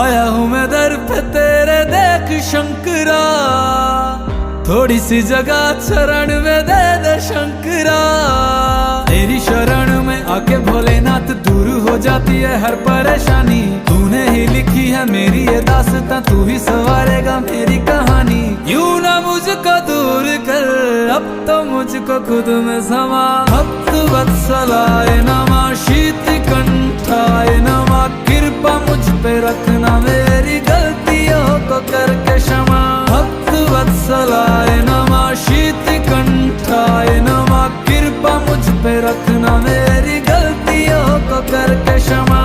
आया हूँ मैं दर पे तेरे देख शंकरा, थोड़ी सी जगह शरण में दे दे शंकरा। तेरी शरण में आके भोलेनाथ दूर हो जाती है हर परेशानी। तूने ही लिखी है मेरी ये दास्तां, तू ही संवारेगा मेरी कहानी। यूं ना मुझको दूर कर, अब तो मुझको खुद में समा। भक्त वत्सलाय नमः, शीत कंठाय नमः, कृपा मुझ पे रखना, मेरी गलतियों को करके क्षमा। भक्त वत्सलाय नमः, शीत कंठाय नमः, कृपा मुझ पे रखना, मेरी गलतियों को करके क्षमा।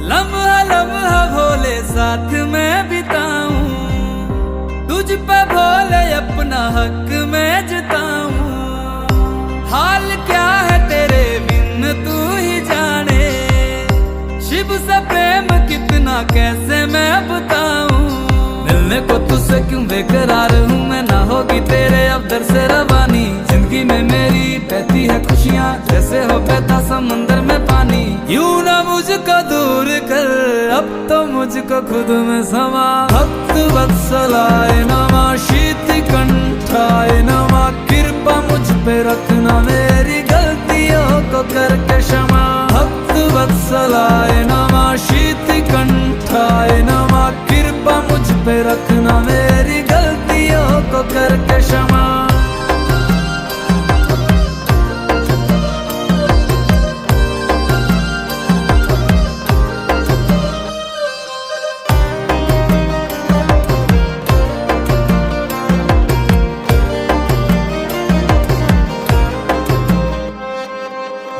लम्हा लम्हा भोले साथ में बिताऊं, तुझ पे भोले अपना हक में जताऊं। हाल क्या है तेरे बिन तू ही जाने, शिव से प्रेम कितना कैसे मैं बताऊं। मिलने को तुझसे क्यों बेकरार हूँ मैं, ना होगी तेरे अब दर से रवानी। जिंदगी में मेरी बहती है खुशियाँ, जैसे हो बहता समंदर में पानी। यूं ना मुझको दूर कर, अब तो मुझको खुद में समा। भक्त वत्सलाय नमः, शीत कंठाय नमः, कृपा मुझ पे रखना, मेरी गलतियों को करके क्षमा। भक्त वत्सलाय नमः, शीत कंठाय नमः, कृपा मुझ पे रखना, मेरी गलतियों को करके क्षमा।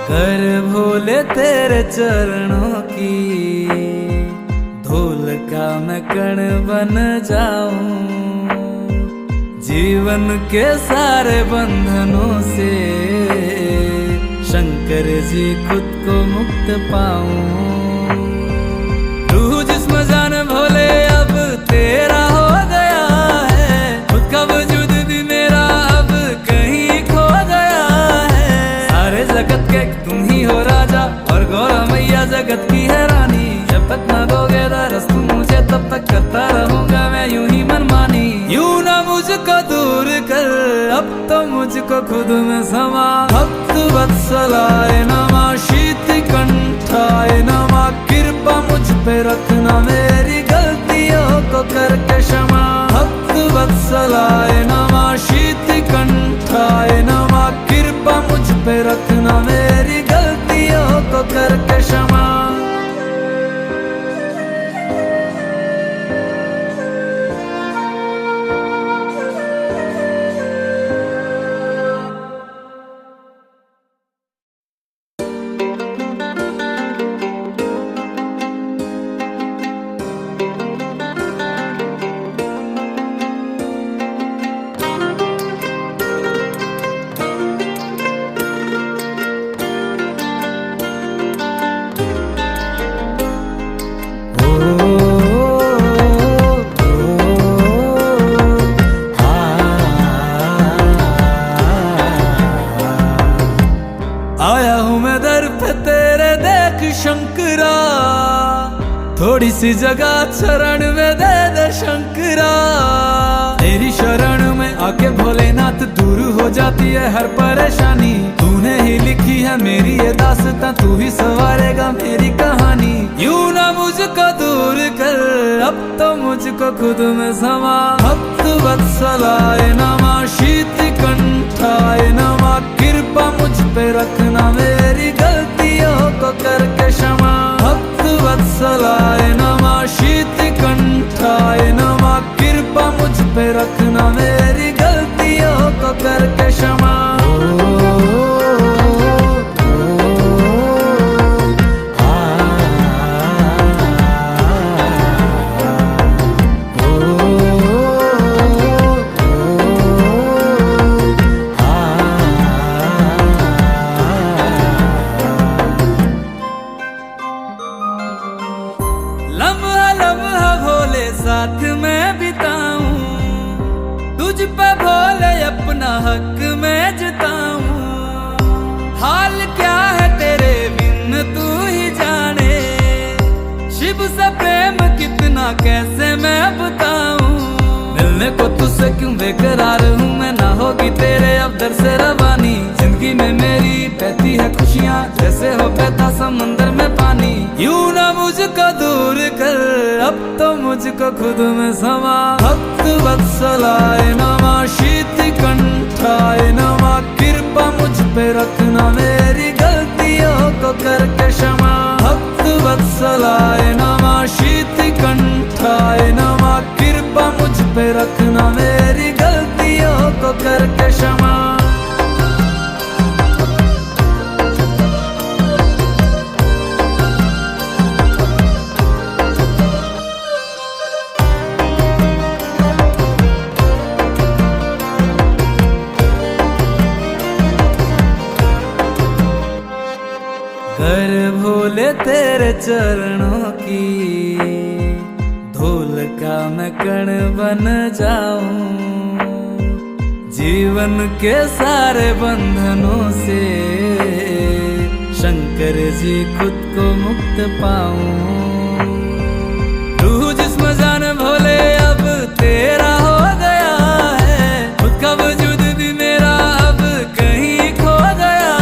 कर भोले तेरे चरणों की धूल का मैं कण बन जाऊं, जीवन के सारे बंधनों से शंकर जी खुद को मुक्त पाऊं। तू जिस्म जान भोले अब तेरा हो गया है, खुद का वजूद भी मेरा अब कहीं खो गया है। सारे जगत के तुम ही हो राजा, और गौरा मैया जगत की है रानी। जब तक न दोगे दरस तुम मुझे, तब तक करता रहूंगा मैं यूं ही मनमानी। यूं ना मुझको दूर कर, अब तो मुझको खुद में समा। भक्त वत्सलाय नमः, शीत कंठाय नमः, कृपा मुझ पे रखना, मेरी गलतियों को करके क्षमा। भक्त वत्सलाय नमः, शीत कंठाय नमः, कृपा मुझ पे रखना, मेरी गलतियों को करके क्षमा। आया हूँ मैं दर पे तेरे देख शंकरा, थोड़ी सी जगह शरण में दे दे शंकरा। तेरी शरण में आके भोलेनाथ दूर हो जाती है हर परेशानी। तूने ही लिखी है मेरी ये दास्तां, तू ही संवारेगा मेरी कहानी। यूं ना मुझको दूर कर, अब तो मुझको खुद में समा। भक्त वत्सलाय नमः, शीत कंठाय नमः, कृपा मुझ पे रखना, मेरी गलतियों को करके क्षमा। भक्त वत्सलाय नमः, शीत कंठाय नमः, कृपा मुझ पे रखना, मेरी गलतियों को करके क्षमा। हाल क्या है तेरे बिन तू ही जाने, शिव से प्रेम कितना कैसे मैं बताऊं। मिलने को तुझसे क्यों बेकरार हूँ मैं, ना होगी तेरे अब दर से रवानी। जिंदगी में मेरी बहती है खुशियाँ जैसे हो बहता समंदर में पानी। यूं ना मुझको दूर कर अब तो मुझको खुद में समा। भक्त वत्सलाय नमः शीत कंठाय नमः, कृपा मुझ पे रखना मेरी गलतियों को करके क्षमा। भक्त वत्सलाय नमः शीत कंठाय नमः, कृपा मुझ पे रखना मेरी गलतियों को करके क्षमा। कर भोले तेरे चरणों की धूल का मैं कण बन जाऊं, जीवन के सारे बंधनों से शंकर जी खुद को मुक्त पाऊं। तू जिस्म जान भोले अब तेरा हो गया है, खुद का वजूद भी मेरा अब कहीं खो गया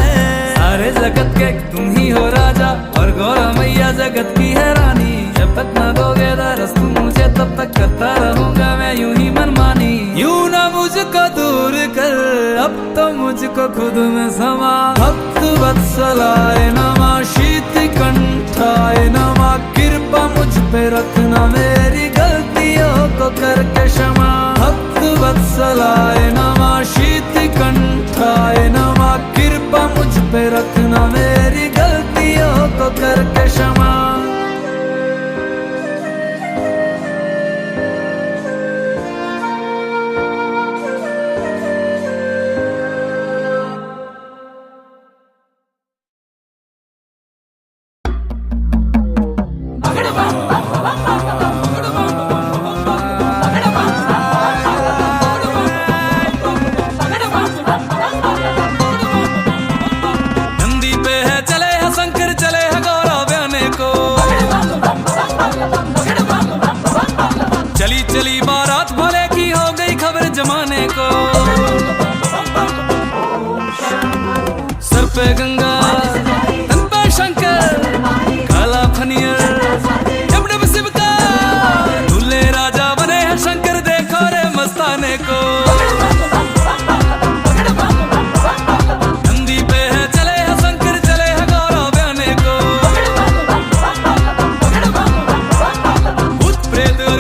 है। सारे जगत के तुम ही हो राजा और गौरा मैया जगत की है रानी। जब तक न दोगे दरस तुम मुझे तब तक करता रहूंगा मैं यूं ही मनमानी। यूं ना मुझको दूर कर अब तो मुझको खुद में समा। भक्त वत्सलाय नमः शीत कंठाय नमः, कृपा मुझ पे रखना मेरी गलतियों को करके क्षमा। भक्त वत्सलाय नमः शीत कंठाय नमः, कृपा मुझ पे रखना मेरी गलतियों को करके क्षमा। चली चली बारात भोले की हो गई खबर जमाने को, सर पे गंगा तन पे शंकर काला फनियर डब डब शिव का, दूल्हे राजा बने हैं शंकर देखो रे मस्ताने को। नंदी पे है चले हैं शंकर चले हैं गौरव बयाने को, भूत प्रेत और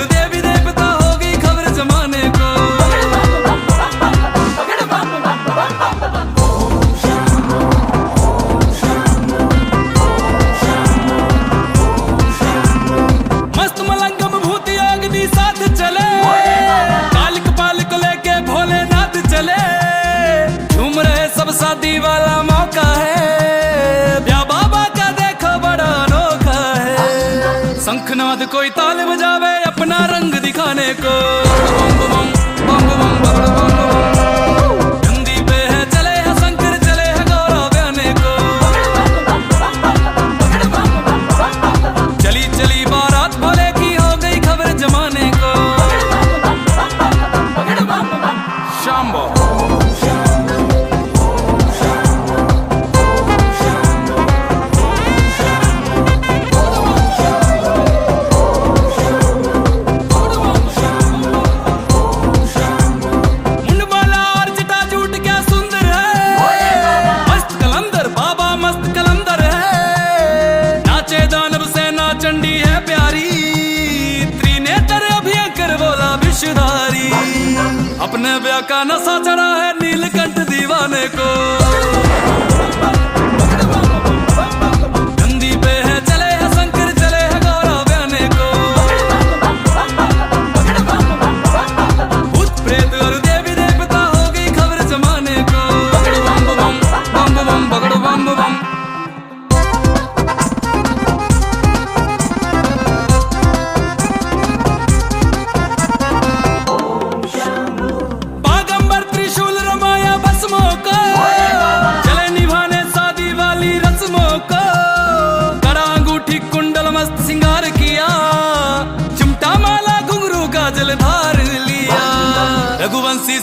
शादी वाला मौका है, ब्याह बाबा का देखो बड़ा अनोखा है। शंखनाद कोई ताल बजावे अपना रंग दिखाने को, नंदी पे है चले हैं शंकर चले हैं गौरव बयाने को, चली चली बारात भोले की हो गई खबर जमाने को। शाम्बो चंडी है प्यारी त्रिनेत्र अभयंकर बोला विषधारी, अपने ब्याह का नशा चढ़ा है नीलकंठ दीवाने को। नंदी पे है चले हैं शंकर चले हैं गौरव बयाने को, भूत प्रेत और देवी देवता हो गई खबर जमाने को। बम बम बम बम बगड़ बम बम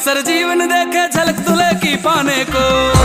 अवसर जीवन देखे झलक दुल्हे की पाने को।